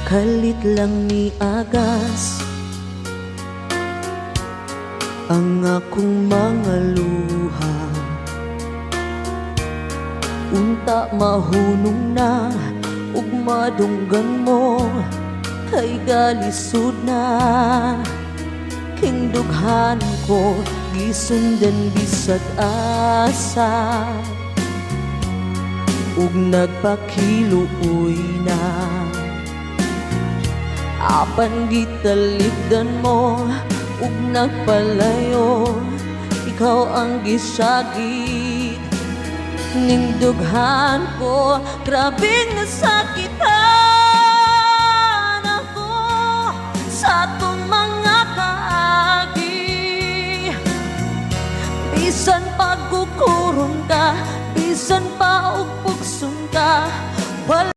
Kalit lang ni agas ang akong mga luha. Unta mahunong na ug madunggan mo kay galisod na. Kindughan ko gisundan bisag asa ug nagpakiluoy na. Apan gitaligdan mo ug nagpalayo, ikaw ang gisagit ning dughan ko. Grabing nasakitan ako sa atong mga kaagi. Bisan pagkukurong ka, bisan pa og pugson ka, wala